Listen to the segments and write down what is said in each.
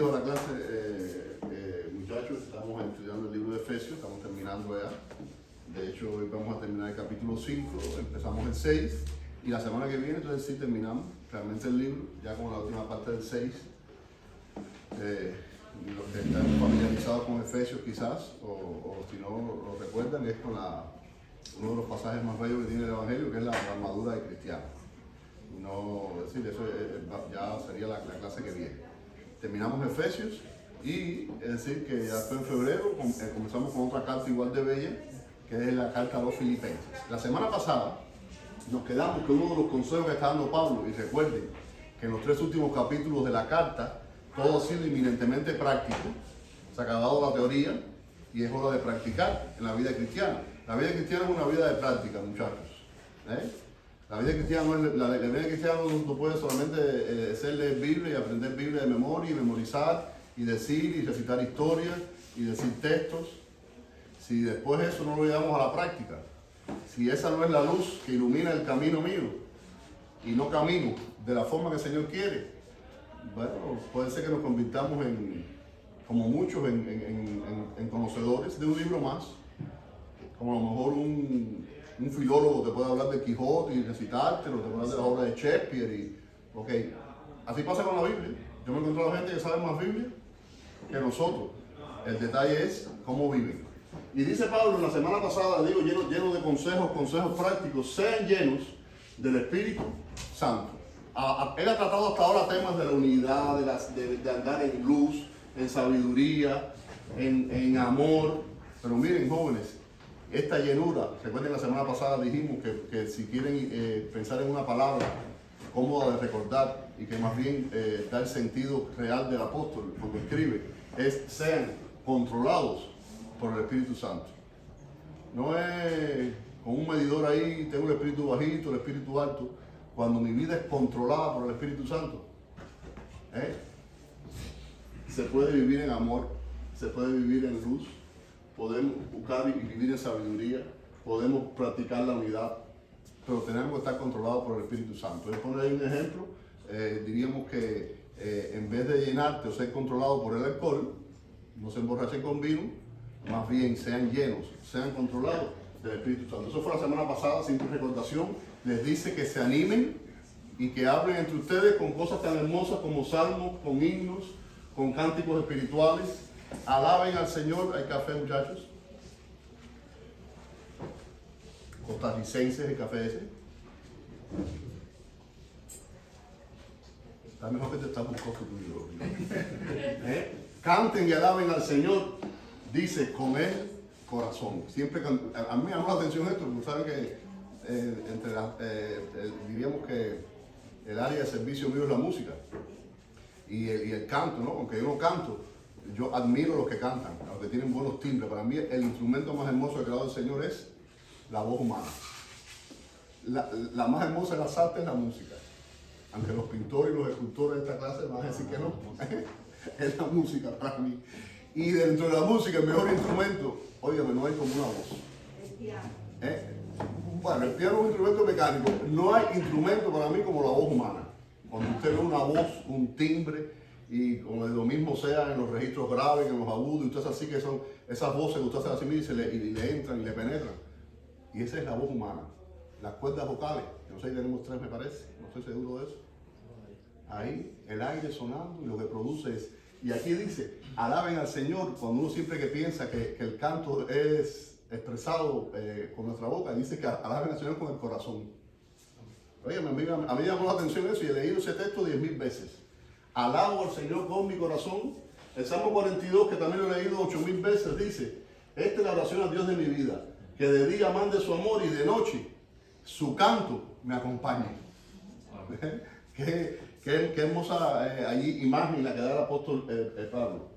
La clase, muchachos, estamos estudiando el libro de Efesios, estamos terminando ya. De hecho, hoy vamos a terminar el capítulo 5, empezamos el 6 y la semana que viene, entonces sí terminamos realmente el libro, ya con la última parte del 6. Los que están familiarizados con Efesios quizás, o si no lo recuerdan, es con uno de los pasajes más bellos que tiene el Evangelio, que es la armadura del cristiano. No, es decir, eso ya sería la clase que viene. Terminamos Efesios y es decir que ya en febrero comenzamos con otra carta igual de bella, que es la carta a los Filipenses. La semana pasada nos quedamos con uno de los consejos que está dando Pablo, y recuerden que en los 3 últimos capítulos de la carta todo ha sido eminentemente práctico. Se ha acabado la teoría y es hora de practicar en la vida cristiana. La vida cristiana es una vida de práctica, muchachos. La vida cristiana no puede solamente ser leer Biblia y aprender Biblia de memoria y memorizar y decir y recitar historias y decir textos. Si después eso no lo llevamos a la práctica, si esa no es la luz que ilumina el camino mío y no camino de la forma que el Señor quiere, bueno, puede ser que nos convirtamos como muchos en conocedores de un libro más, como a lo mejor un filólogo te puede hablar de Quijote y recitártelo, te puede hablar de la obra de Shakespeare. Así pasa con la Biblia. Yo me he encontrado gente que sabe más Biblia que nosotros. El detalle es cómo viven. Y dice Pablo en la semana pasada, digo, lleno de consejos prácticos, sean llenos del Espíritu Santo. Él ha tratado hasta ahora temas de la unidad, de andar en luz, en sabiduría, en amor. Pero miren, jóvenes, esta llenura, recuerden la semana pasada dijimos que si quieren pensar en una palabra cómoda de recordar y que más bien da el sentido real del apóstol cuando escribe, sean controlados por el Espíritu Santo. No es con un medidor ahí, tengo el espíritu bajito, el espíritu alto. Cuando mi vida es controlada por el Espíritu Santo, se puede vivir en amor, se puede vivir en luz, podemos buscar y vivir en sabiduría, podemos practicar la unidad, pero tenemos que estar controlados por el Espíritu Santo. Voy a poner ahí un ejemplo, diríamos que en vez de llenarte o ser controlado por el alcohol, no se emborrachen con vino, más bien sean llenos, sean controlados del Espíritu Santo. Eso fue la semana pasada, simple recordación. Les dice que se animen y que hablen entre ustedes con cosas tan hermosas como salmos, con himnos, con cánticos espirituales. Alaben al Señor. ¿Hay café, muchachos? Costarricenses, el café ese. Está mejor que te estás buscando tuyo. Canten y alaben al Señor, dice, con el corazón. Siempre a mí me llama la atención esto, porque saben que diríamos que el área de servicio mío es la música y el canto, ¿no? Aunque yo no canto, yo admiro a los que cantan, a los que tienen buenos timbres. Para mí el instrumento más hermoso que ha creado el Señor es la voz humana. La más hermosa de las artes es la música, aunque los pintores y los escultores de esta clase van a decir que no. Es la música para mí. Y dentro de la música el mejor instrumento, óigame, no hay como una voz. Bueno, el piano es un instrumento mecánico. No hay instrumento para mí como la voz humana. Cuando usted ve una voz, un timbre, y como lo mismo sea en los registros graves, que en los agudos, y usted hace así, que son esas voces que usted hace así y le entran y le penetran. Y esa es la voz humana. Las cuerdas vocales, que no sé si tenemos 3, me parece, no estoy seguro de eso. Ahí el aire sonando y lo que produce es. Y aquí dice, alaben al Señor, cuando uno siempre que piensa que el canto es expresado con nuestra boca, dice que alaben al Señor con el corazón. Oye, a mí me llamó la atención eso y he leído ese texto 10.000 veces. Alabo al Señor con mi corazón. El Salmo 42, que también lo he leído 8.000 veces, dice, esta es la oración al Dios de mi vida, que de día mande su amor y de noche su canto me acompañe. Qué hermosa allí imagen la que da el apóstol Pablo.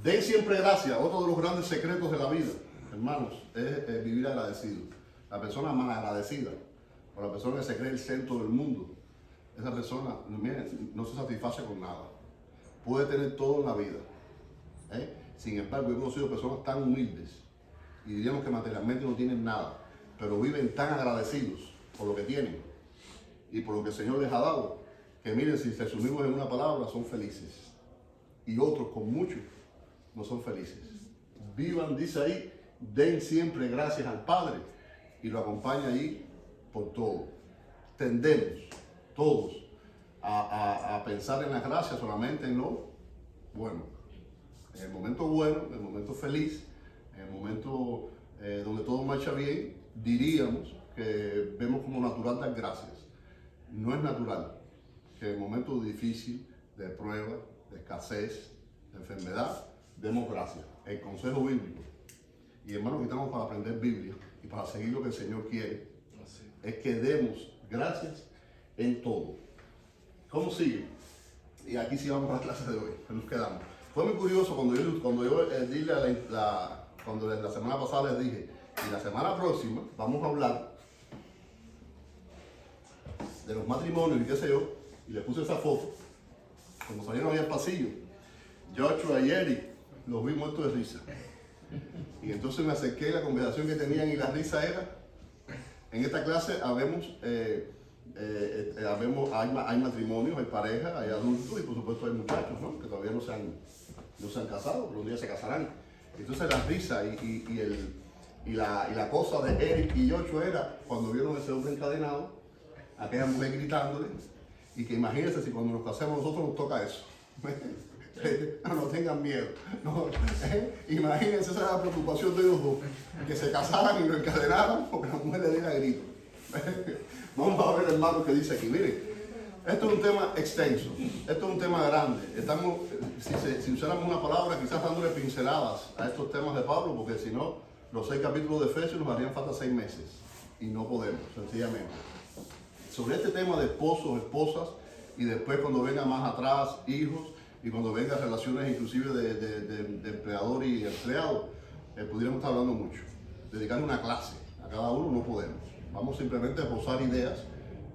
Den siempre gracias. Otro de los grandes secretos de la vida, hermanos, es vivir agradecido. La persona más agradecida, o la persona que se cree el centro del mundo, esa persona, miren, no se satisface con nada. Puede tener todo en la vida. Sin embargo, he conocido personas tan humildes y diríamos que materialmente no tienen nada, pero viven tan agradecidos por lo que tienen y por lo que el Señor les ha dado, que miren, si resumimos en una palabra, son felices. y otros con mucho no son felices. Vivan, dice ahí, den siempre gracias al Padre, y lo acompaña ahí por todo. Tendemos todos a pensar en las gracias solamente en lo bueno. En el momento bueno, en el momento feliz, en el momento donde todo marcha bien, diríamos que vemos como natural dar gracias. No es natural que en el momento difícil, de prueba, de escasez, de enfermedad, demos gracias. El consejo bíblico, y hermanos que estamos para aprender Biblia y para seguir lo que el Señor quiere, es que demos gracias en todo. ¿Cómo sigue? Y aquí sí vamos a la clase de hoy, que nos quedamos. Fue muy curioso cuando la semana pasada les dije, y la semana próxima vamos a hablar de los matrimonios y qué sé yo, y les puse esa foto, cuando salieron ahí al pasillo, Joshua y Eric, los vi muertos de risa. Y entonces me acerqué a la conversación que tenían y la risa era, en esta clase hay matrimonios, hay parejas, hay adultos y por supuesto hay muchachos, ¿no? Que todavía no se han casado, pero un día se casarán. Entonces la risa y la cosa de Eric y Joshua era cuando vieron a ese hombre encadenado, aquella mujer gritándole, y que imagínense si cuando nos casemos nosotros nos toca eso. No tengan miedo. No, imagínense, esa era la preocupación de ellos dos, que se casaran y lo encadenaran porque la mujer le diera grito. Vamos a ver, hermano, que dice aquí. Miren, esto es un tema extenso, esto es un tema grande. Estamos, si usáramos una palabra, quizás dándole pinceladas a estos temas de Pablo, porque si no, los 6 capítulos de Efesios nos harían falta 6 meses y no podemos, sencillamente. Sobre este tema de esposos, esposas, y después cuando venga más atrás, hijos, y cuando vengan relaciones inclusive de empleador y empleado, pudiéramos estar hablando mucho. Dedicar una clase a cada uno no podemos. Vamos simplemente a posar ideas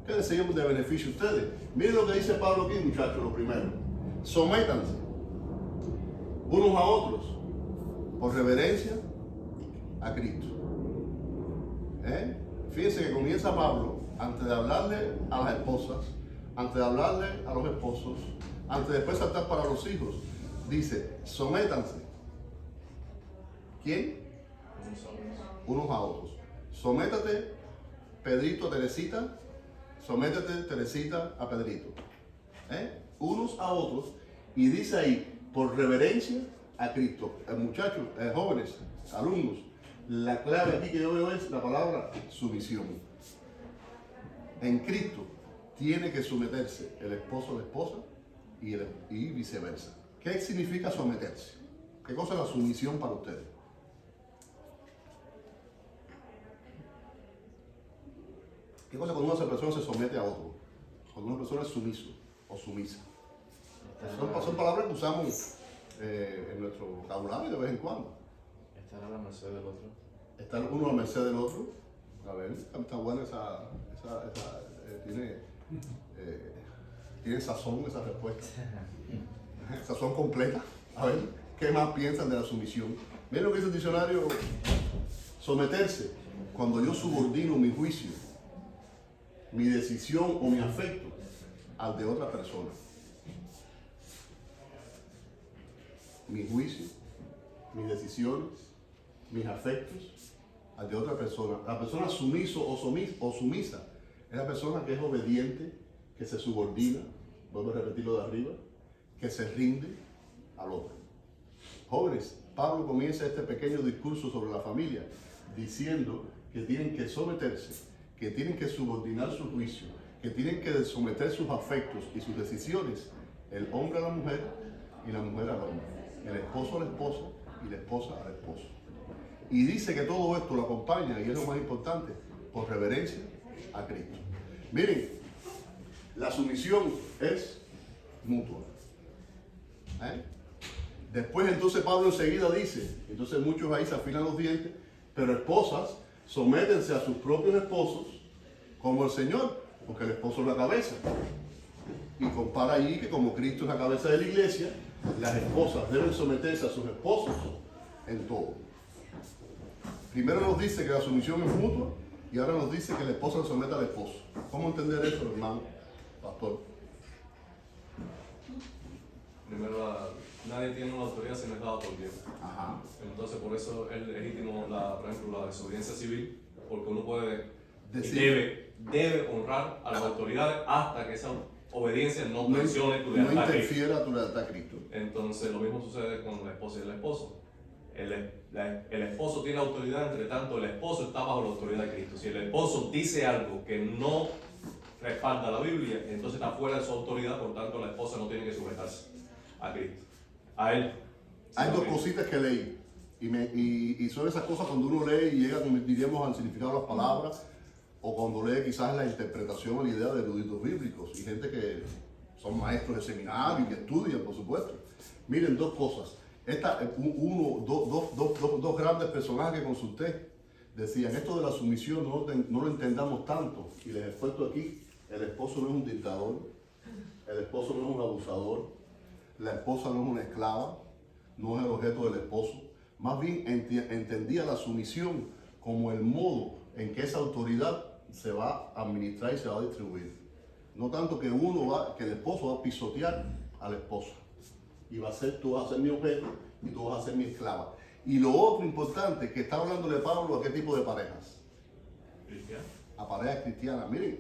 que les sean de beneficio a ustedes. Miren lo que dice Pablo aquí, muchachos, lo primero. Sométanse unos a otros por reverencia a Cristo. Fíjense que comienza Pablo, antes de hablarle a las esposas, antes de hablarle a los esposos, antes de después saltar para los hijos, dice, sométanse. ¿Quién? Unos a otros. Sométate, Pedrito a Teresita. Sométete, Teresita, a Pedrito. Unos a otros. Y dice ahí, por reverencia a Cristo. Muchachos, jóvenes, alumnos, la clave aquí que yo veo es la palabra sumisión. En Cristo tiene que someterse el esposo a la esposa y viceversa. ¿Qué significa someterse? ¿Qué cosa es la sumisión para ustedes? ¿Qué cosa cuando una persona se somete a otro? Cuando una persona es sumiso o sumisa. Son palabras que usamos en nuestro vocabulario de vez en cuando. Estar a la merced del otro. Estar uno a merced del otro. A ver, está buena tiene sazón esa respuesta. Sazón completa. A ver, ¿qué más piensan de la sumisión? Miren lo que dice el diccionario. Someterse, cuando yo subordino mi juicio, mi decisión o mi afecto al de otra persona. Mi juicio, mis decisiones, mis afectos al de otra persona. La persona sumiso o sumisa es la persona que es obediente, que se subordina, vuelvo a repetirlo de arriba, que se rinde al otro. Jóvenes, Pablo comienza este pequeño discurso sobre la familia diciendo que tienen que someterse, que tienen que subordinar su juicio, que tienen que someter sus afectos y sus decisiones, el hombre a la mujer y la mujer al hombre, el esposo a la esposa y la esposa al esposo. Y dice que todo esto lo acompaña, y es lo más importante, por reverencia a Cristo. Miren, la sumisión es mutua. Después entonces Pablo enseguida dice, entonces muchos ahí se afilan los dientes, pero esposas, sométense a sus propios esposos como el Señor, porque el esposo es la cabeza. Y compara ahí que como Cristo es la cabeza de la iglesia, las esposas deben someterse a sus esposos en todo. Primero nos dice que la sumisión es mutua y ahora nos dice que la esposa se someta al esposo. ¿Cómo entender eso, hermano, pastor? Primero, nadie tiene una autoridad si no es dada por Dios. Ajá. Entonces, por eso es legítimo, por ejemplo, la desobediencia civil, porque uno puede y Decir, debe honrar a las autoridades hasta que esa obediencia no presione tu no lealtad a Cristo. interfiera tu lealtad a Cristo. Entonces, lo mismo sucede con la esposa y el esposo. El esposo tiene autoridad, entre tanto, el esposo está bajo la autoridad de Cristo. Si el esposo dice algo que no respalda la Biblia, entonces está fuera de su autoridad, por tanto, la esposa no tiene que sujetarse a Cristo, a él. Hay dos Cristo. cositas que leí. Y son esas cosas cuando uno lee y llega, diríamos, al significado de las palabras, o cuando lee quizás la interpretación o la idea de eruditos bíblicos y gente que son maestros de seminario y que estudian, por supuesto. Miren, dos cosas. Dos grandes personajes que consulté decían, esto de la sumisión no lo entendamos tanto. Y les expuesto aquí, el esposo no es un dictador, el esposo no es un abusador, la esposa no es una esclava, no es el objeto del esposo. Más bien entendía la sumisión como el modo en que esa autoridad se va a administrar y se va a distribuir. No tanto que que el esposo va a pisotear a la esposa y tú vas a ser mi objeto y tú vas a ser mi esclava. Y lo otro importante, que está hablándole Pablo a qué tipo de parejas. Cristiano. A parejas cristianas. Miren,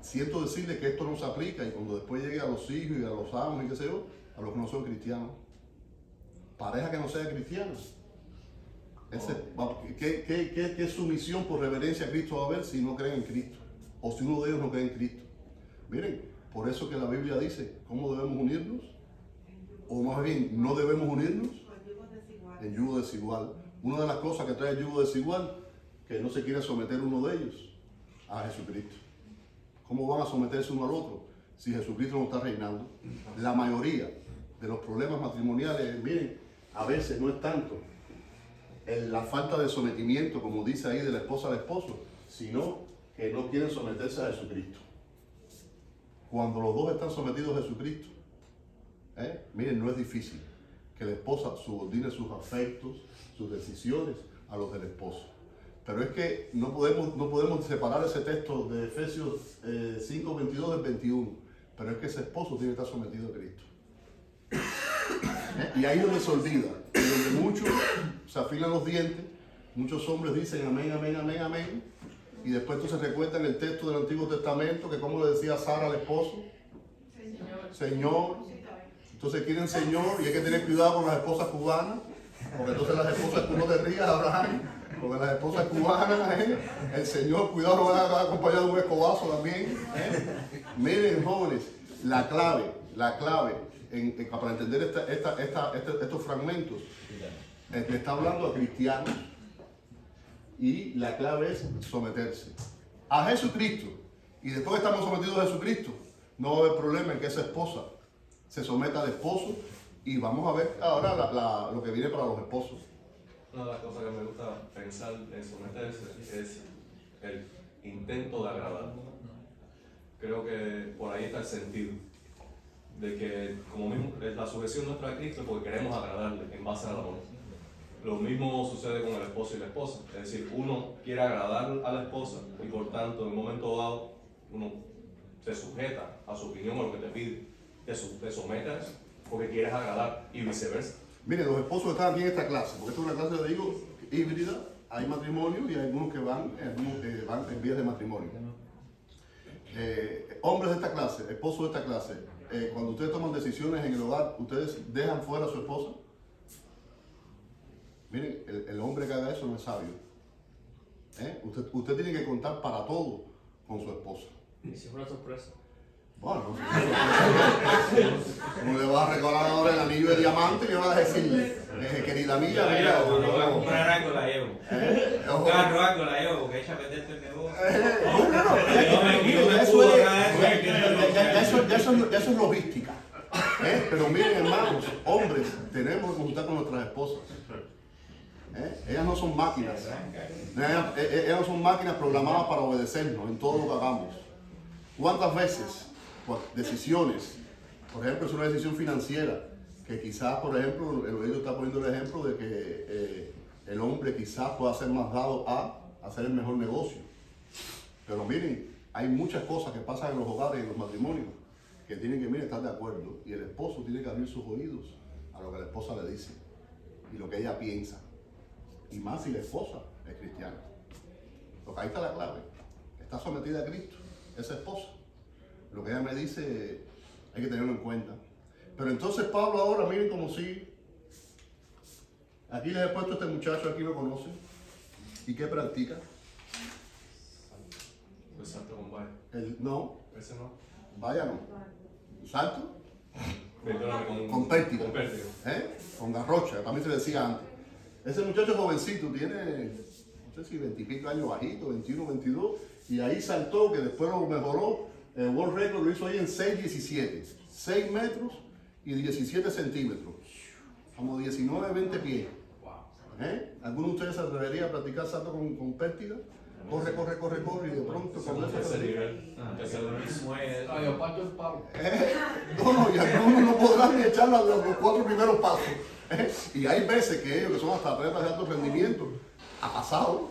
siento decirles que esto no se aplica y cuando después llegue a los hijos y a los amos y qué sé yo, a los que no son cristianos. Pareja que no sea cristiana. ¿Qué sumisión por reverencia a Cristo va a haber si no creen en Cristo? O si uno de ellos no cree en Cristo. Miren, por eso que la Biblia dice, ¿cómo debemos unirnos? O más bien, ¿no debemos unirnos? En yugo desigual. Una de las cosas que trae el yugo desigual, que no se quiere someter uno de ellos a Jesucristo. ¿Cómo van a someterse uno al otro si Jesucristo no está reinando? La mayoría de los problemas matrimoniales, miren, a veces no es tanto la falta de sometimiento, como dice ahí, de la esposa al esposo, sino que no quieren someterse a Jesucristo. Cuando los dos están sometidos a Jesucristo, miren, no es difícil que la esposa subordine sus afectos, sus decisiones a los del esposo. Pero es que no podemos separar ese texto de Efesios 5, 22 del 21. Pero es que ese esposo tiene que estar sometido a Cristo. Y ahí es donde se olvida, y donde muchos se afilan los dientes, muchos hombres dicen amén, amén, amén, amén, y después entonces recuerdan el texto del Antiguo Testamento, que como le decía Sara al esposo, Señor. Entonces quieren Señor, y hay que tener cuidado con las esposas cubanas, porque entonces las esposas, tú no te rías, Abraham, porque las esposas cubanas, el Señor, cuidado, no van a acompañar de un escobazo también. Miren, jóvenes, la clave, para entender estos fragmentos, le está hablando a cristianos y la clave es someterse a Jesucristo. Y después que estamos sometidos a Jesucristo, no va a haber problema en que esa esposa se someta al esposo. Y vamos a ver ahora lo que viene para los esposos. Una de las cosas que me gusta pensar en someterse es el intento de agradar. Creo que por ahí está el sentido de que, como mismo, la sujeción nuestra a Cristo es porque queremos agradarle en base al amor. Lo mismo sucede con el esposo y la esposa. Es decir, uno quiere agradar a la esposa y por tanto, en un momento dado, uno se sujeta a su opinión o lo que te pide. Te sometes porque quieres agradar y viceversa. Miren, los esposos están aquí en esta clase, porque esta es una clase, digo, híbrida. Hay matrimonio y hay algunos que van en vías de matrimonio. Hombres de esta clase, esposos de esta clase, cuando ustedes toman decisiones en el hogar, ¿ustedes dejan fuera a su esposa? Miren, el hombre que haga eso no es sabio. Usted tiene que contar para todo con su esposa. Y si es una sorpresa. Bueno, no le vas a regalar ahora el anillo de diamante y le vas a decir, querida mía, mira, cuando voy a comprar algo la llevo. Un carro algo la llevo, porque echa a vender el negocio. Eso es logística. Pero miren, hermanos, hombres, tenemos que consultar con nuestras esposas. Ellas no son máquinas. Ellas no son máquinas programadas para obedecernos en todo lo que hagamos. ¿Cuántas veces decisiones, por ejemplo, es una decisión financiera, que quizás, por ejemplo, el oído está poniendo el ejemplo de que el hombre quizás pueda ser más dado a hacer el mejor negocio? Pero miren, hay muchas cosas que pasan en los hogares y en los matrimonios que tienen que estar de acuerdo, y el esposo tiene que abrir sus oídos a lo que la esposa le dice y lo que ella piensa. Y más si la esposa es cristiana. Porque ahí está la clave. Está sometida a Cristo, esa esposa. Lo que ella me dice hay que tenerlo en cuenta. Pero entonces Pablo ahora, miren cómo sigue. Aquí les he puesto a este muchacho, aquí lo conocen. ¿Y qué practica? El salto con valla. No, Ese no. vaya no. Salto Perdóname, con pértigo. Con pértigo. Con garrocha, también se decía antes. Ese muchacho jovencito tiene, no sé si 20 y pico años bajito, 21, 22, y ahí saltó, que después lo mejoró. El World Record lo hizo ahí en 6.17, 6 metros y 17 centímetros, como 19, 20 pies. ¿Alguno de ustedes se atrevería a practicar salto con pértiga? Corre, corre, corre, corre, y de pronto con eso. Ese nivel. Ese nivel. No, yo parto el palo. No, y algunos no podrán ni echar los 4 primeros pasos. Y hay veces que ellos, que son hasta atletas de alto rendimiento, ha pasado.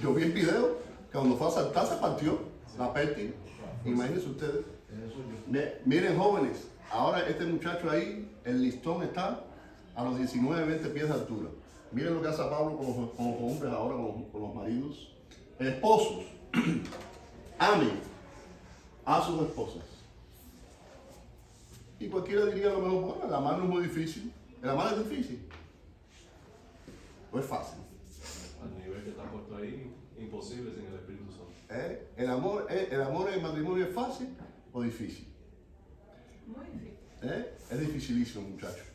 Yo vi el video que cuando fue a saltar se partió la pértiga. Imagínense ustedes. Miren, jóvenes, ahora este muchacho ahí, el listón está a los 19, 20 pies de altura. Miren lo que hace Pablo con los hombres ahora, con los maridos. Esposos, amen a sus esposas. Y cualquiera diría a lo mejor, bueno, el amar no es muy difícil. ¿El amar es difícil? ¿O es fácil? Al nivel que está puesto ahí, imposible sin el Espíritu Santo. ¿El amor en el matrimonio es fácil o difícil? Muy difícil. Es dificilísimo, muchachos.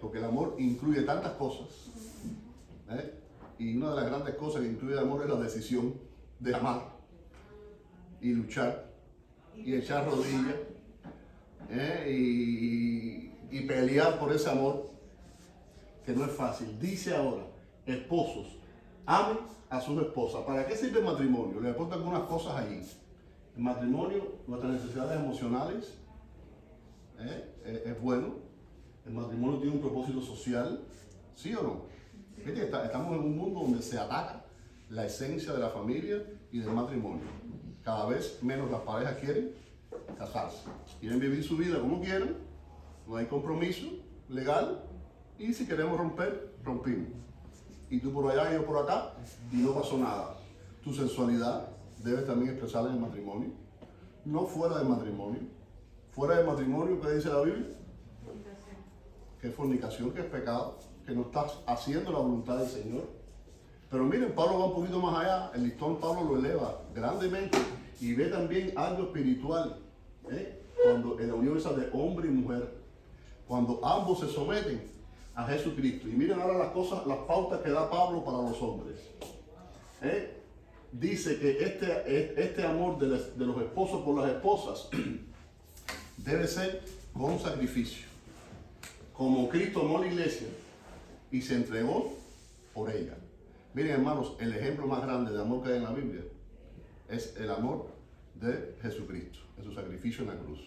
Porque el amor incluye tantas cosas. Y una de las grandes cosas que incluye el amor es la decisión de amar y luchar y echar rodillas y pelear por ese amor que no es fácil. Dice ahora, esposos, amen a sus esposas. ¿Para qué sirve el matrimonio? Le aporto algunas cosas allí. El matrimonio, nuestras necesidades emocionales, es bueno. El matrimonio tiene un propósito social, ¿sí o no? Fíjate, estamos en un mundo donde se ataca la esencia de la familia y del matrimonio. Cada vez menos las parejas quieren casarse. Quieren vivir su vida como quieran, no hay compromiso legal y si queremos romper, rompimos. Y tú por allá y yo por acá y no pasó nada. Tu sensualidad debes también expresarla en el matrimonio, no fuera del matrimonio. Fuera del matrimonio, ¿qué dice la Biblia? Que es fornicación, que es pecado, que no estás haciendo la voluntad del Señor. Pero miren, Pablo va un poquito más allá, el listón Pablo lo eleva grandemente y ve también algo espiritual, cuando en la unión esa de hombre y mujer, cuando ambos se someten a Jesucristo. Y miren ahora las cosas, las pautas que da Pablo para los hombres. Dice que este amor de los esposos por las esposas debe ser con sacrificio, como Cristo amó a la iglesia y se entregó por ella. Miren, hermanos, el ejemplo más grande de amor que hay en la Biblia es el amor de Jesucristo, en su sacrificio en la cruz.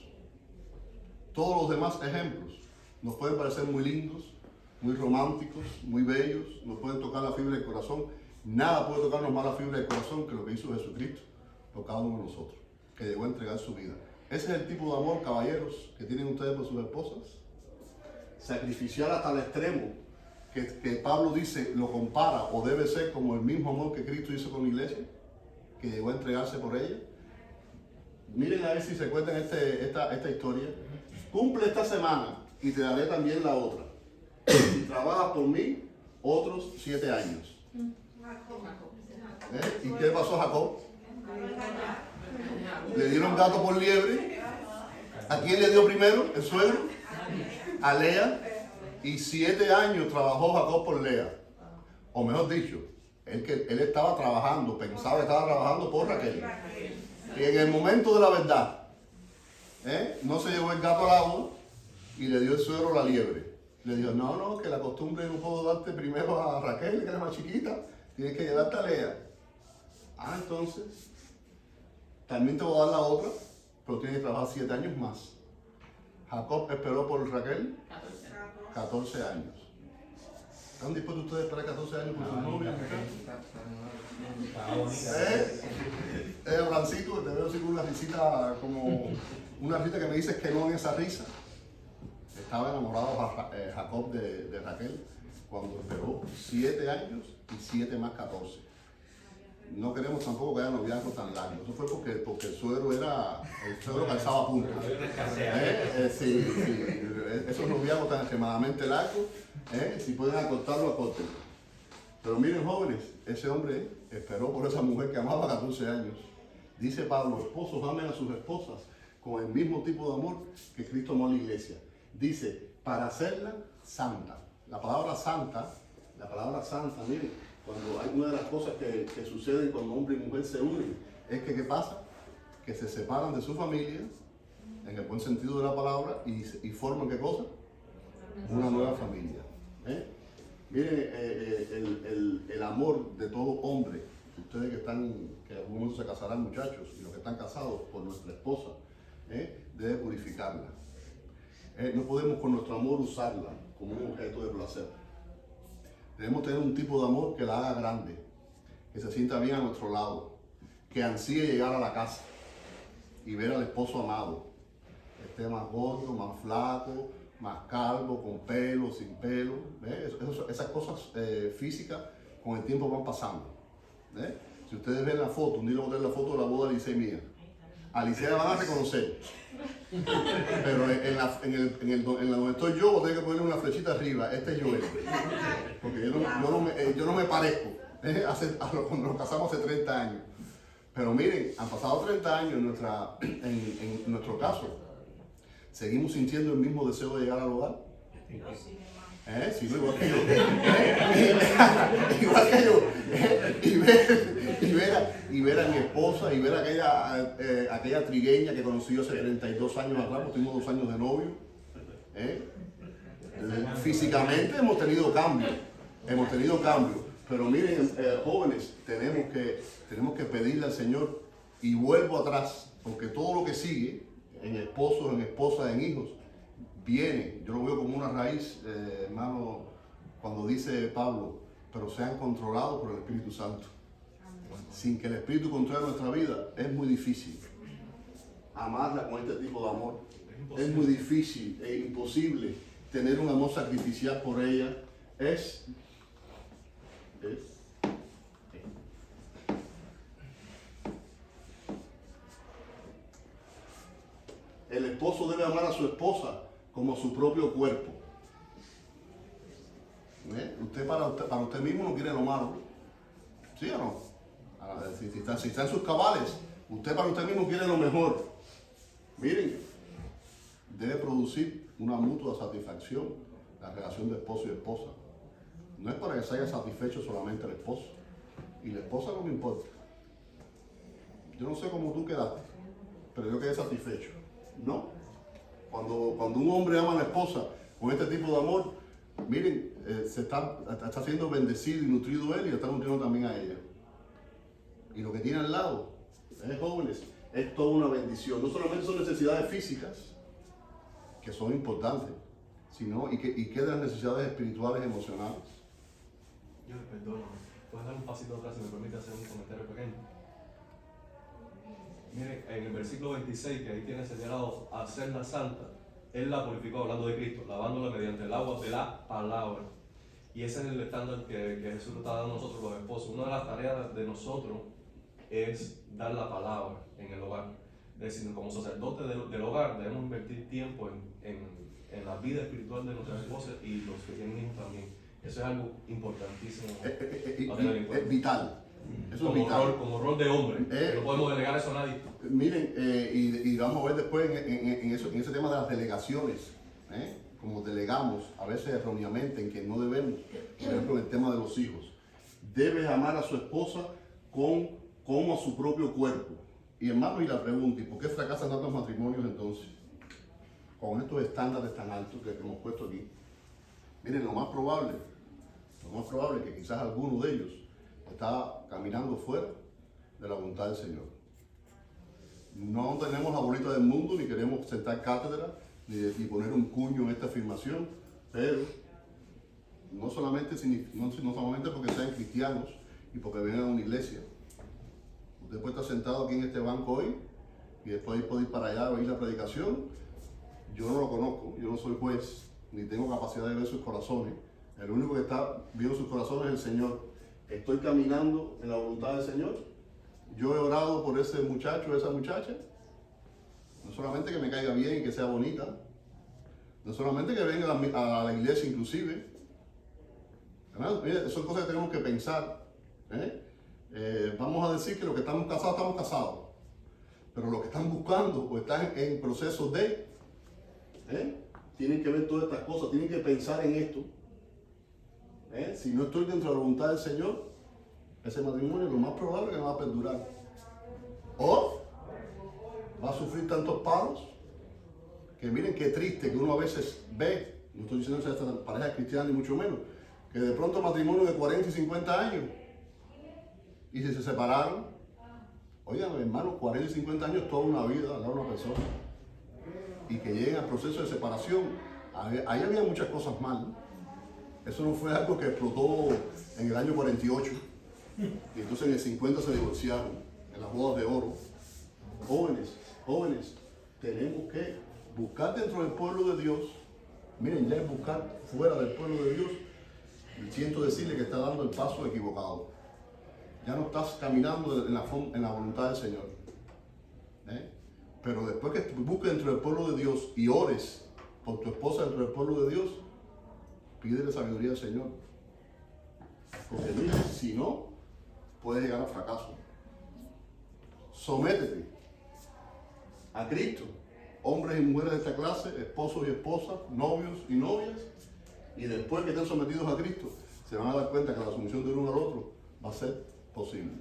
Todos los demás ejemplos nos pueden parecer muy lindos, muy románticos, muy bellos, nos pueden tocar la fibra del corazón. Nada puede tocarnos más la fibra del corazón que lo que hizo Jesucristo por cada uno de nosotros, que llegó a entregar su vida. Ese es el tipo de amor, caballeros, que tienen ustedes por sus esposas. Sacrificial hasta el extremo, que Pablo dice, lo compara o debe ser como el mismo amor que Cristo hizo con la iglesia, que llegó a entregarse por ella. Miren a ver si se cuentan esta historia. Cumple esta semana y te daré también la otra. Si trabajas por mí, otros 7 años. ¿Y qué pasó a Jacob? Le dieron gato por liebre. ¿A quién le dio primero? ¿El suegro? A Lea. Y 7 años trabajó Jacob por Lea. O mejor dicho, él estaba trabajando, pensaba que estaba trabajando por Raquel. Y en el momento de la verdad, no se llevó el gato al agua y le dio el suegro la liebre. Le dijo, no, que la costumbre no puedo darte primero a Raquel, que es más chiquita, tienes que llevarte a Lea. Entonces, también te voy a dar la otra, pero tienes que trabajar 7 años más. Jacob esperó por Raquel 14 años. ¿Están dispuestos ustedes a esperar 14 años por sus novios? Brancito, te veo así con una risita, como una risita que me dices que no en esa risa. estaba enamorado Jacob de Raquel cuando esperó 7 años y 7 más 14. No queremos tampoco que haya noviazgo tan largo. Eso fue porque el suegro calzaba punto. Había una escasez. Sí, esos noviazgos tan extremadamente largos, si pueden acortarlo, acórtenlo. Pero miren, jóvenes, ese hombre esperó por esa mujer que amaba 14 años. Dice Pablo, esposos amen a sus esposas con el mismo tipo de amor que Cristo amó a la iglesia. Dice, para hacerla santa. La palabra santa, miren, cuando hay una de las cosas que suceden cuando hombre y mujer se unen, es que ¿qué pasa? Que se separan de su familia, en el buen sentido de la palabra, y forman ¿qué cosa? Una nueva familia. Miren, el amor de todo hombre, ustedes que algunos se casarán, muchachos, y los que están casados por nuestra esposa, debe purificarla. No podemos con nuestro amor usarla como un objeto de placer. Debemos tener un tipo de amor que la haga grande, que se sienta bien a nuestro lado, que ansíe llegar a la casa y ver al esposo amado, esté más gordo, más flaco, más calvo, con pelo, sin pelo. Esas cosas físicas con el tiempo van pasando. Si ustedes ven la foto, un día voy a tener la foto de la boda de Alicia y mía. A Alicia la van a reconocer, pero en la donde estoy yo, voy a tener que ponerle una flechita arriba. Este es Joel, porque yo no me parezco. Cuando nos casamos hace 30 años. Pero miren, han pasado 30 años en nuestro caso. ¿Seguimos sintiendo el mismo deseo de llegar al hogar? Sí, igual que yo. Igual que yo. Y ver a mi esposa, y ver a aquella trigueña que conocí hace 32 años atrás, porque tuvimos 2 años de novio. Físicamente hemos tenido cambio. Pero miren, jóvenes, tenemos que pedirle al Señor, y vuelvo atrás, porque todo lo que sigue, en esposos, en esposas, en hijos, viene, yo lo veo como una raíz, hermano, cuando dice Pablo, pero sean controlados por el Espíritu Santo. Sin que el Espíritu controle nuestra vida, es muy difícil amarla con este tipo de amor. Es muy difícil e imposible tener un amor sacrificial por ella. El esposo debe amar a su esposa como a su propio cuerpo. Usted para usted mismo no quiere lo malo. ¿Sí o no? Si está en sus cabales, usted para usted mismo quiere lo mejor. Miren, debe producir una mutua satisfacción la relación de esposo y esposa. No es para que se haya satisfecho solamente el esposo. Y la esposa no me importa. Yo no sé cómo tú quedaste, pero yo quedé satisfecho. No. Cuando un hombre ama a la esposa con este tipo de amor, miren, está siendo bendecido y nutrido él, y está nutriendo también a ella. Y lo que tiene al lado, jóvenes, es toda una bendición. No solamente son necesidades físicas, que son importantes, sino y que de las necesidades espirituales y emocionales. Yo les perdono. ¿Puedes dar un pasito atrás si me permite hacer un comentario pequeño? Miren, en el versículo 26, que ahí tiene señalado hacerla santa, Él la purificó, hablando de Cristo, lavándola mediante el agua de la palabra. Y ese es el estándar que Jesús nos está dando a nosotros los esposos. Una de las tareas de nosotros es dar la palabra en el hogar. Es decir, como sacerdotes del hogar debemos invertir tiempo en la vida espiritual de nuestras esposas y los que tienen hijos también. Eso es algo importantísimo. Es vital. Eso es vital. Como rol de hombre. No podemos delegar eso a nadie. Miren, y vamos a ver después en ese tema de las delegaciones, como delegamos a veces erróneamente en que no debemos, por ejemplo en el tema de los hijos. Debe amar a su esposa como a su propio cuerpo. Y hermano, y la pregunta, ¿y por qué fracasan tantos matrimonios entonces? Con estos estándares tan altos que hemos puesto aquí. Miren, lo más probable es que quizás alguno de ellos está caminando fuera de la voluntad del Señor. No tenemos la bolita del mundo, ni queremos sentar cátedra, ni poner un cuño en esta afirmación, pero no solamente porque sean cristianos y porque vengan a una iglesia. Usted puede estar sentado aquí en este banco hoy y después puede ir para allá a oír la predicación. yo no lo conozco, yo no soy juez, ni tengo capacidad de ver sus corazones. El único que está viendo sus corazones es el Señor. Estoy caminando en la voluntad del Señor. Yo he orado por ese muchacho, esa muchacha. No solamente que me caiga bien y que sea bonita. No solamente que venga a la iglesia inclusive. ¿Verdad? Mira, son cosas que tenemos que pensar. Vamos a decir que los que estamos casados. Pero los que están buscando o están en proceso de, tienen que ver todas estas cosas, tienen que pensar en esto. Si no estoy dentro de la voluntad del Señor, ese matrimonio lo más probable es que no va a perdurar. O va a sufrir tantos paros que miren qué triste que uno a veces ve, no estoy diciendo que sea esta pareja cristiana ni mucho menos, que de pronto matrimonio de 40 y 50 años y si se separaron, oigan hermanos, 40 y 50 años toda una vida al lado de una persona y que lleguen al proceso de separación, ahí había muchas cosas mal, ¿no? Eso no fue algo que explotó en el año 48 y entonces en el 50 se divorciaron en las bodas de oro. Jóvenes, tenemos que buscar dentro del pueblo de Dios. Miren, ya es buscar fuera del pueblo de Dios. Siento decirle que está dando el paso equivocado. Ya no estás caminando en la voluntad del Señor. Pero después que busques dentro del pueblo de Dios y ores por tu esposa dentro del pueblo de Dios, pídele sabiduría al Señor. Porque mira, si no, puedes llegar al fracaso. Sométete a Cristo. Hombres y mujeres de esta clase, esposos y esposas, novios y novias, y después que estén sometidos a Cristo, se van a dar cuenta que la sumisión de uno al otro va a ser posible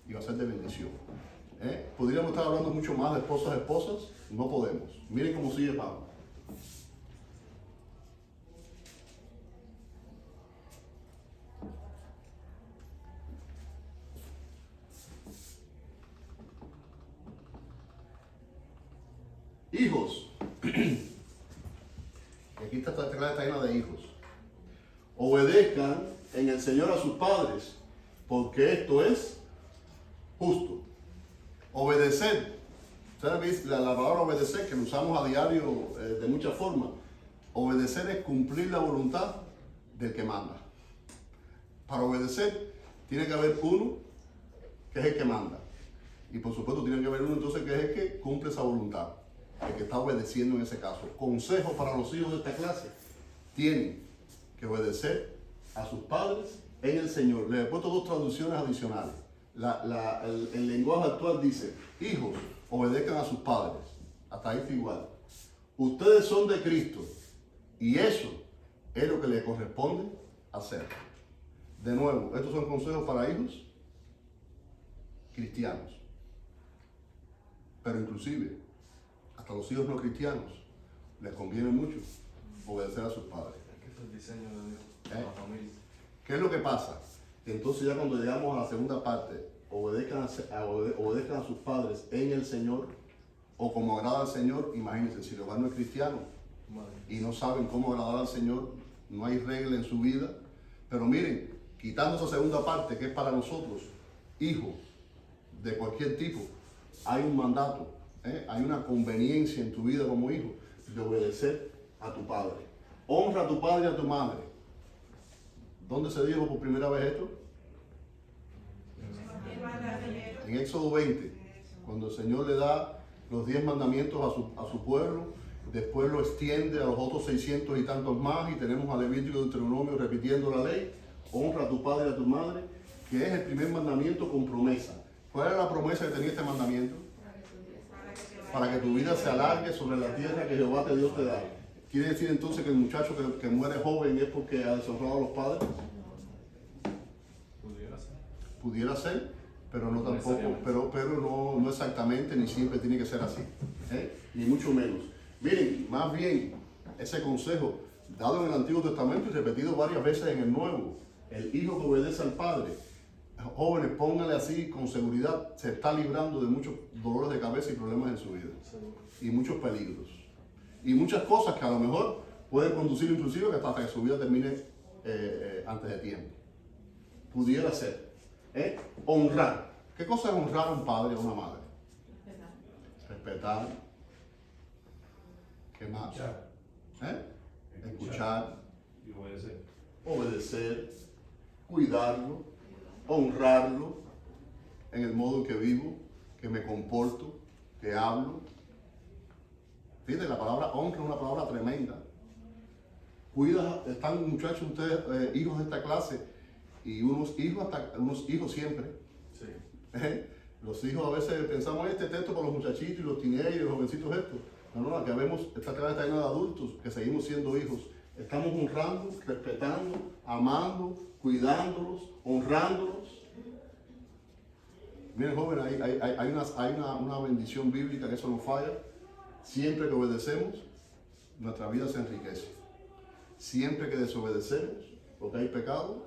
y va a ser de bendición. Podríamos estar hablando mucho más de esposas, no podemos. Miren cómo sigue Pablo. Hijos, y aquí esta clase está llena de hijos, obedezcan en el Señor a sus padres, porque esto es justo. Obedecer, ustedes la palabra obedecer que lo usamos a diario de muchas formas. Obedecer es cumplir la voluntad del que manda. Para obedecer tiene que haber uno que es el que manda, y por supuesto tiene que haber uno entonces que es el que cumple esa voluntad, el que está obedeciendo en ese caso. Consejo para los hijos de esta clase: tienen que obedecer a sus padres en el Señor. Les he puesto dos traducciones adicionales. El lenguaje actual dice: hijos, obedezcan a sus padres. Hasta ahí está igual. Ustedes son de Cristo y eso es lo que les corresponde hacer. De nuevo, estos son consejos para hijos cristianos, pero inclusive hasta los hijos no cristianos les conviene mucho obedecer a sus padres. Es que es el diseño de Dios para la familia. ¿Qué es lo que pasa? Entonces ya cuando llegamos a la segunda parte, obedezcan a sus padres en el Señor, o como agrada al Señor. Imagínense, si el hogar no es cristiano y no saben cómo agradar al Señor, no hay regla en su vida. Pero miren, quitando esa segunda parte que es para nosotros, hijos de cualquier tipo, hay un mandato, hay una conveniencia en tu vida como hijo de obedecer a tu padre. Honra a tu padre y a tu madre. ¿Dónde se dijo por primera vez esto? En Éxodo 20, cuando el Señor le da los 10 mandamientos a su pueblo, después lo extiende a los otros 600 y tantos más, y tenemos a Levítico y Deuteronomio repitiendo la ley: honra a tu padre y a tu madre, que es el primer mandamiento con promesa. ¿Cuál era la promesa que tenía este mandamiento? Para que tu vida se alargue sobre la tierra que Jehová te Dios te da. ¿Quiere decir entonces que el muchacho que muere joven es porque ha deshonrado a los padres? Pudiera ser, pero no tampoco, pero no exactamente, ni siempre tiene que ser así, ni mucho menos. Miren, más bien, ese consejo dado en el Antiguo Testamento y repetido varias veces en el Nuevo: el hijo que obedece al padre. Jóvenes, pónganle así con seguridad, se está librando de muchos dolores de cabeza y problemas en su vida, y muchos peligros, y muchas cosas que a lo mejor pueden conducir inclusive hasta que su vida termine antes de tiempo. Pudiera ser. Honrar. ¿Qué cosa es honrar a un padre o a una madre? Respetar. ¿Ok? ¿Qué más? Escuchar. Escuchar, Y obedecer. obedecer, cuidarlo, honrarlo en el modo en que vivo, que me comporto, que hablo. Fíjate, la palabra honra es una palabra tremenda. Cuida, están muchachos ustedes, hijos de esta clase, y unos hijos siempre. Sí. Los hijos a veces pensamos este texto para los muchachitos y los teenagers, los jovencitos estos. No, aquí vemos, esta clase está llena de adultos que seguimos siendo hijos. Estamos honrando, respetando, amando, cuidándolos, honrándolos. Miren, jóvenes, hay una bendición bíblica que eso no falla. Siempre que obedecemos, nuestra vida se enriquece. Siempre que desobedecemos, porque hay pecado,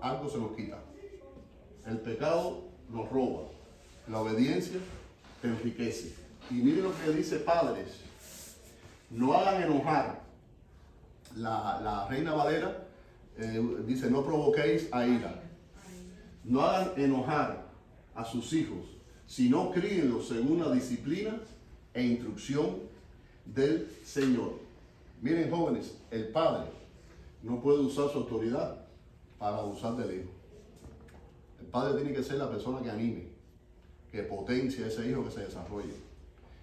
algo se nos quita. El pecado nos roba. La obediencia te enriquece. Y miren lo que dice padres. No hagan enojar. La Reina Valera dice, no provoquéis a ira. No hagan enojar a sus hijos, sino críenlos según la disciplina e instrucción del Señor. Miren, jóvenes, el padre no puede usar su autoridad para abusar del hijo. El padre tiene que ser la persona que anime, que potencie a ese hijo, que se desarrolle.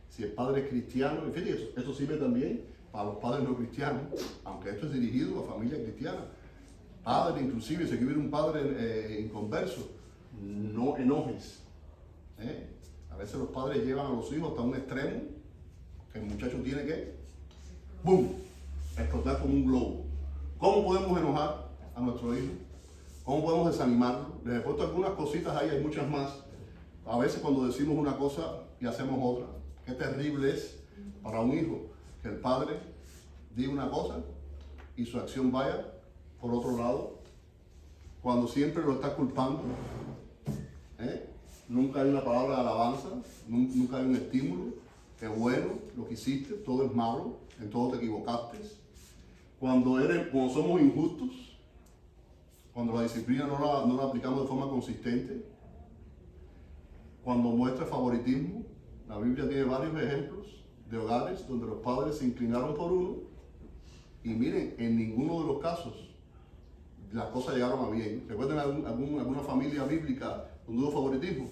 Si el padre es cristiano, y fíjate, eso sirve también para los padres no cristianos, aunque esto es dirigido a familias cristianas. Padre, inclusive, si aquí viene un padre inconverso, no enojes. A veces los padres llevan a los hijos hasta un extremo que el muchacho tiene que, ¡boom!, explotar como un globo. ¿Cómo podemos enojar a nuestro hijo? ¿Cómo podemos desanimarlo? Les he puesto algunas cositas ahí, hay muchas más. A veces cuando decimos una cosa y hacemos otra. Qué terrible es para un hijo que el padre diga una cosa y su acción vaya por otro lado, cuando siempre lo está culpando. Nunca hay una palabra de alabanza, nunca hay un estímulo. Qué bueno lo que hiciste, todo es malo, en todo te equivocaste. Cuando somos injustos, cuando la disciplina no la aplicamos de forma consistente, cuando muestra favoritismo. La Biblia tiene varios ejemplos de hogares donde los padres se inclinaron por uno y miren, en ninguno de los casos las cosas llegaron a bien. ¿Recuerdan alguna familia bíblica donde hubo favoritismo?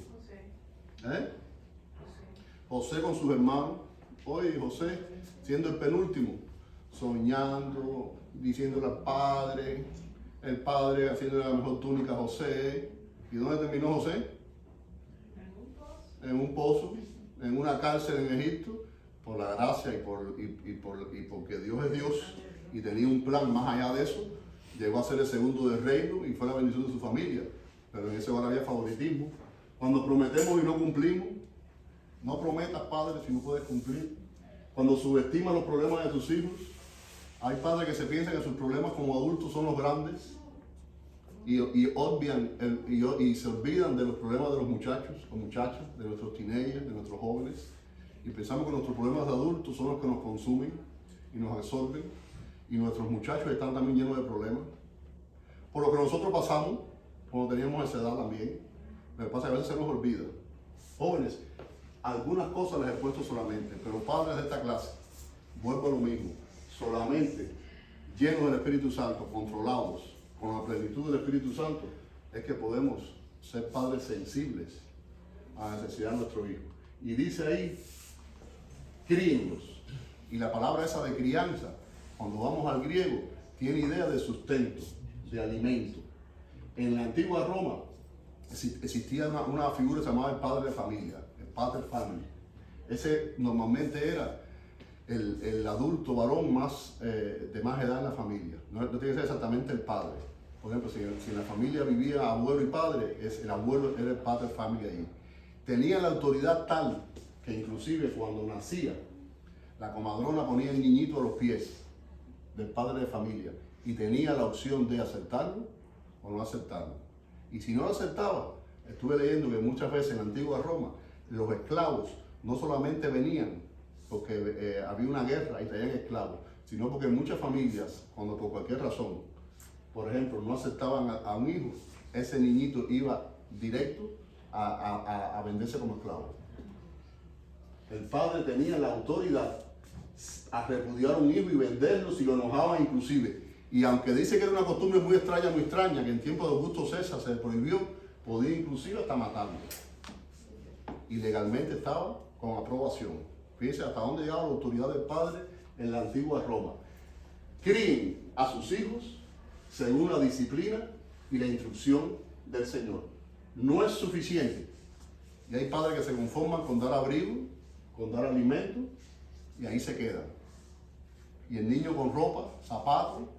José con sus hermanos. Hoy José, siendo el penúltimo, soñando, diciéndole al padre, el padre haciéndole la mejor túnica a José. ¿Y dónde terminó José? En un pozo, en una cárcel en Egipto, por la gracia y porque Dios es Dios y tenía un plan más allá de eso. Llegó a ser el segundo del reino y fue la bendición de su familia. Pero en ese lugar había favoritismo. Cuando prometemos y no cumplimos, no prometas, padre, si no puedes cumplir. Cuando subestimas los problemas de tus hijos, hay padres que se piensan que sus problemas como adultos son los grandes y se olvidan de los problemas de los muchachos o muchachas, de nuestros teenagers, de nuestros jóvenes. Y pensamos que nuestros problemas de adultos son los que nos consumen y nos absorben. Y nuestros muchachos están también llenos de problemas. Por lo que nosotros pasamos cuando teníamos esa edad también. Lo que pasa es que a veces se nos olvida. Jóvenes, algunas cosas les he puesto solamente, pero padres de esta clase, vuelvo a lo mismo. Solamente llenos del Espíritu Santo, controlados con la plenitud del Espíritu Santo, es que podemos ser padres sensibles a la necesidad de nuestro hijo. Y dice ahí, críenlos. Y la palabra esa de crianza, cuando vamos al griego, tiene idea de sustento, de alimento. En la antigua Roma existía una figura que se llamaba el padre de familia, el pater family. Ese normalmente era el adulto varón de más edad en la familia. No tiene que ser exactamente el padre. Por ejemplo, si en la familia vivía abuelo y padre, el abuelo era el pater family allí. Tenía la autoridad tal que inclusive cuando nacía, la comadrona ponía el niñito a los pies del padre de familia y tenía la opción de aceptarlo o no aceptarlo. Y si no lo aceptaba, estuve leyendo que muchas veces en la antigua Roma los esclavos no solamente venían porque había una guerra y traían esclavos, sino porque muchas familias, cuando por cualquier razón, por ejemplo, no aceptaban a un hijo, ese niñito iba directo a venderse como esclavo. El padre tenía la autoridad a repudiar a un hijo y venderlo si lo enojaban inclusive. Y aunque dice que era una costumbre muy extraña, que en tiempo de Augusto César se prohibió, podía inclusive hasta matarlo. Y legalmente estaba con aprobación. Fíjense hasta dónde llegaba la autoridad del padre en la antigua Roma. Críen a sus hijos según la disciplina y la instrucción del Señor. No es suficiente. Y hay padres que se conforman con dar abrigo, con dar alimento, y ahí se quedan. Y el niño con ropa, zapatos,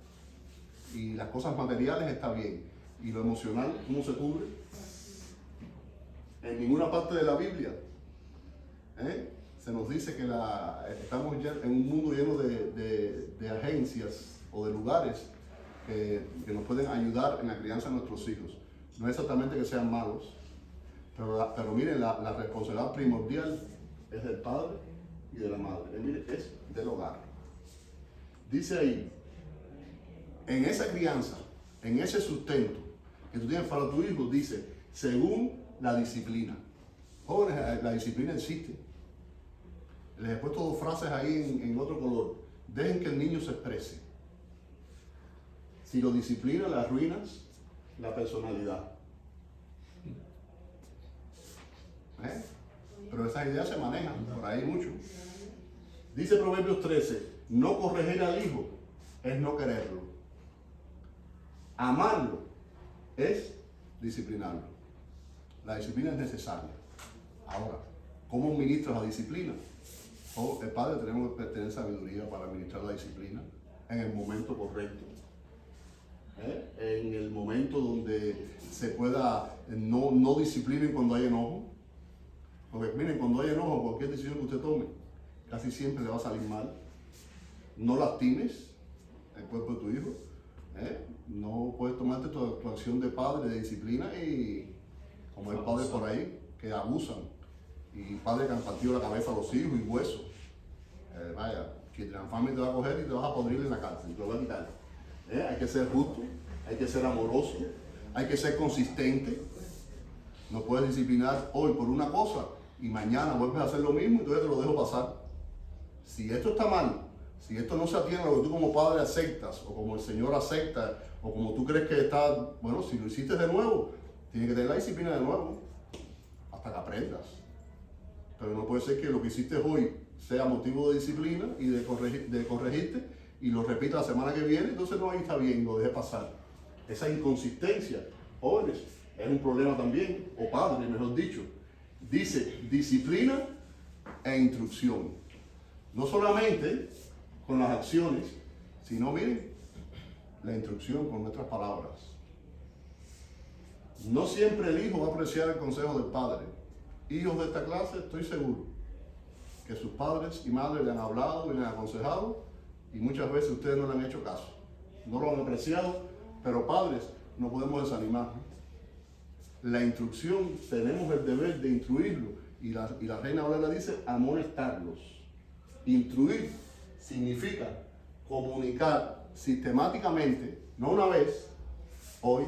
y las cosas materiales está bien. Y lo emocional, ¿cómo se cubre? En ninguna parte de la Biblia se nos dice que estamos ya en un mundo lleno de agencias o de lugares que nos pueden ayudar en la crianza de nuestros hijos. No es exactamente que sean malos, pero miren, la responsabilidad primordial es del padre y de la madre. Miren, es del hogar. Dice ahí, en esa crianza, en ese sustento que tú tienes para tu hijo, dice, según la disciplina. Jóvenes, la disciplina existe. Les he puesto dos frases ahí en otro color. Dejen que el niño se exprese. Si lo disciplinas, le arruinas la personalidad. Pero esas ideas se manejan por ahí mucho. Dice Proverbios 13, no corregir al hijo es no quererlo. Amarlo es disciplinarlo. La disciplina es necesaria. Ahora, ¿cómo administras la disciplina? El padre tenemos que tener sabiduría para administrar la disciplina en el momento correcto. En el momento donde se pueda, no disciplinen cuando hay enojo. Porque miren, cuando hay enojo, cualquier decisión que usted tome, casi siempre le va a salir mal. No lastimes el cuerpo de tu hijo. No puedes tomarte tu acción de padre, de disciplina, y como hay padres por ahí que abusan, y padres que han partido la cabeza a los hijos y huesos. Vaya, que Family te va a coger y te vas a podrir en la cárcel y te lo va a quitar. Hay que ser justo, hay que ser amoroso, hay que ser consistente. No puedes disciplinar hoy por una cosa y mañana vuelves a hacer lo mismo y entonces te lo dejo pasar. Si esto está mal, si esto no se atiene a lo que tú como padre aceptas, o como el Señor acepta, o como tú crees que está, bueno, si lo hiciste de nuevo, tienes que tener la disciplina de nuevo, hasta que aprendas. Pero no puede ser que lo que hiciste hoy sea motivo de disciplina y de corregirte, y lo repita la semana que viene, entonces no, ahí está bien, lo deje pasar. Esa inconsistencia, jóvenes, es un problema también, o padres, mejor dicho. Dice disciplina e instrucción. No solamente con las acciones, sino, miren, la instrucción con nuestras palabras. No siempre el hijo va a apreciar el consejo del padre. Hijos de esta clase, estoy seguro que sus padres y madres le han hablado y le han aconsejado, y muchas veces ustedes no le han hecho caso. No lo han apreciado, pero padres, no podemos desanimar. La instrucción, tenemos el deber de instruirlo, y la Reina Valera dice amonestarlos. Instruir significa comunicar sistemáticamente, no una vez, hoy,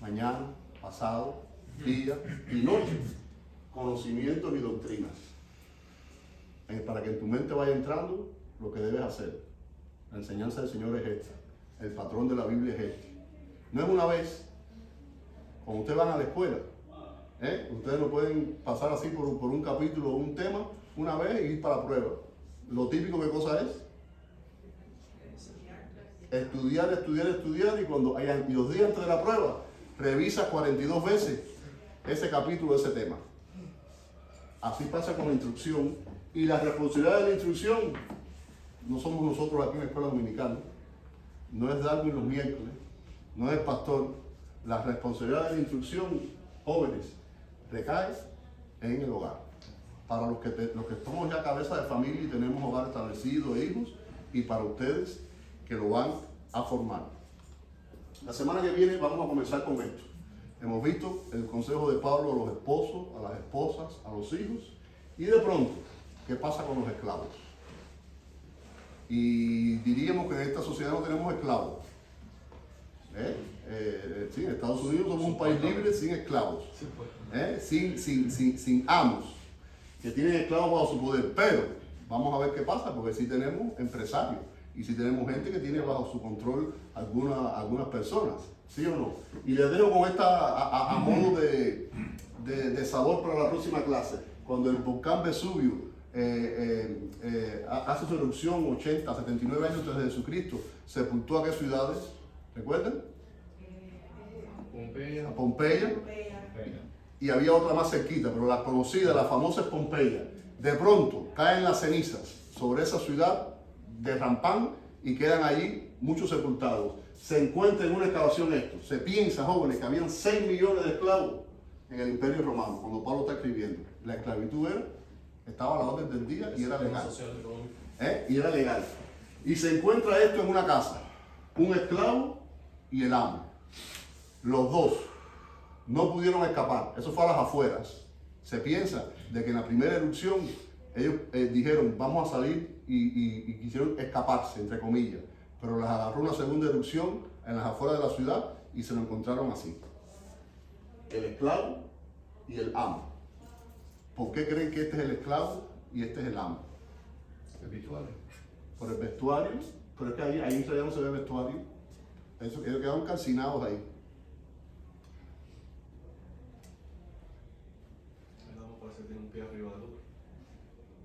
mañana, pasado, día y noche, conocimientos y doctrinas, para que en tu mente vaya entrando lo que debes hacer. La enseñanza del Señor es esta, el patrón de la Biblia es este. No es una vez. Cuando ustedes van a la escuela, ustedes no pueden pasar así por un capítulo o un tema una vez y ir para la prueba. Lo típico, ¿qué cosa es? Estudiar, y los días antes de la prueba, revisa 42 veces ese capítulo, ese tema. Así pasa con la instrucción, y la responsabilidad de la instrucción no somos nosotros aquí en la escuela dominicana, no es Darwin los miércoles, no es el pastor. La responsabilidad de la instrucción, jóvenes, recae en el hogar. Para los que somos ya cabeza de familia y tenemos hogar establecido e hijos, y para ustedes que lo van a formar. La semana que viene vamos a comenzar con esto. Hemos visto el consejo de Pablo a los esposos, a las esposas, a los hijos, y de pronto, ¿qué pasa con los esclavos? Y diríamos que en esta sociedad no tenemos esclavos. Sí, en Estados Unidos somos un país libre sin esclavos, sin amos que tienen esclavos bajo su poder, pero Vamos a ver qué pasa, porque sí tenemos empresarios y sí tenemos gente que tiene bajo su control algunas personas, ¿sí o no? Y les dejo con esta a modo de sabor para la próxima clase. Cuando el volcán Vesubio hace su erupción 80, 79 años antes de Jesucristo, sepultó a qué ciudades, ¿recuerdan? Pompeya. A Pompeya, y había otra más cerquita, pero la conocida, la famosa es Pompeya. De pronto caen las cenizas sobre esa ciudad de Rampán y quedan allí muchos sepultados. Se encuentra en una excavación esto. Se piensa, jóvenes, que habían 6 millones de esclavos en el Imperio Romano, cuando Pablo está escribiendo. La esclavitud estaba a la orden del día y era legal. Y era legal. Y se encuentra esto en una casa, un esclavo y el amo. Los dos no pudieron escapar. Eso fue a las afueras. Se piensa de que en la primera erupción ellos dijeron vamos a salir y quisieron escaparse, entre comillas. Pero las agarró una segunda erupción en las afueras de la ciudad y se lo encontraron así. El esclavo y el amo. ¿Por qué creen que este es el esclavo y este es el amo? Espirituales. Por el vestuario, pero es que ahí en realidad no se ve vestuario. Ellos quedaron calcinados ahí. Parece que tiene un pie arriba del otro.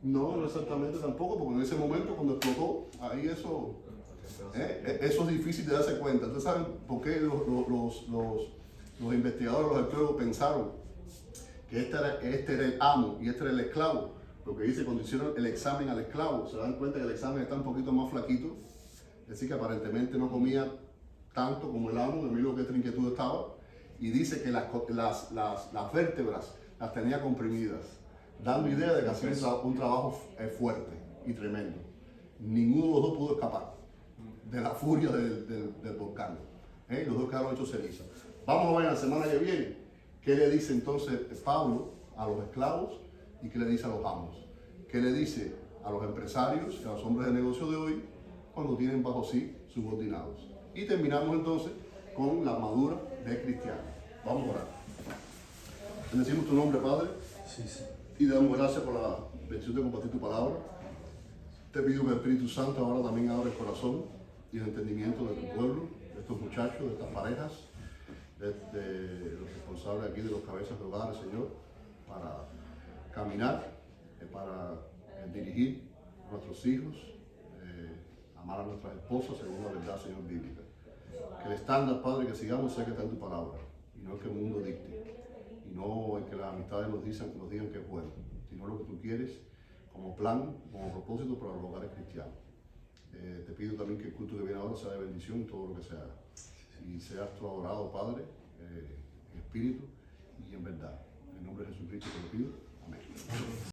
No, no exactamente tampoco, porque en ese momento cuando explotó, ahí eso es difícil de darse cuenta. ¿Ustedes saben por qué los investigadores, los arqueólogos pensaron que este era el amo y este era el esclavo? Lo que dice, cuando hicieron el examen al esclavo, se dan cuenta que el examen está un poquito más flaquito, es decir, que aparentemente no comía tanto como el amo, de mí lo que trinquetudo estaba, y dice que las vértebras las tenía comprimidas, dando idea de que hacía un trabajo fuerte y tremendo. Ninguno de los dos pudo escapar de la furia del volcán. Los dos quedaron hechos ceniza. Vamos a ver la semana que viene qué le dice entonces Pablo a los esclavos y qué le dice a los amos. Qué le dice a los empresarios y a los hombres de negocio de hoy cuando tienen bajo sí subordinados. Y terminamos entonces con la armadura de cristiano. Vamos a orar. Bendecimos tu nombre, Padre, y te damos gracias por la bendición de compartir tu palabra. Te pido que el Espíritu Santo ahora también abra el corazón y el entendimiento de tu pueblo, de estos muchachos, de estas parejas, de los responsables aquí, de los cabezas de hogares, Señor, para caminar, para dirigir a nuestros hijos, amar a nuestras esposas según la verdad, Señor, bíblica. Que el estándar, Padre, que sigamos sea que está en tu palabra y no el que el mundo dicte. Y no el que las amistades nos digan que es bueno, sino lo que tú quieres como plan, como propósito para los hogares cristianos. Te pido también que el culto que viene ahora sea de bendición en todo lo que se haga. Y seas tú adorado, Padre, en espíritu y en verdad. En el nombre de Jesucristo te lo pido.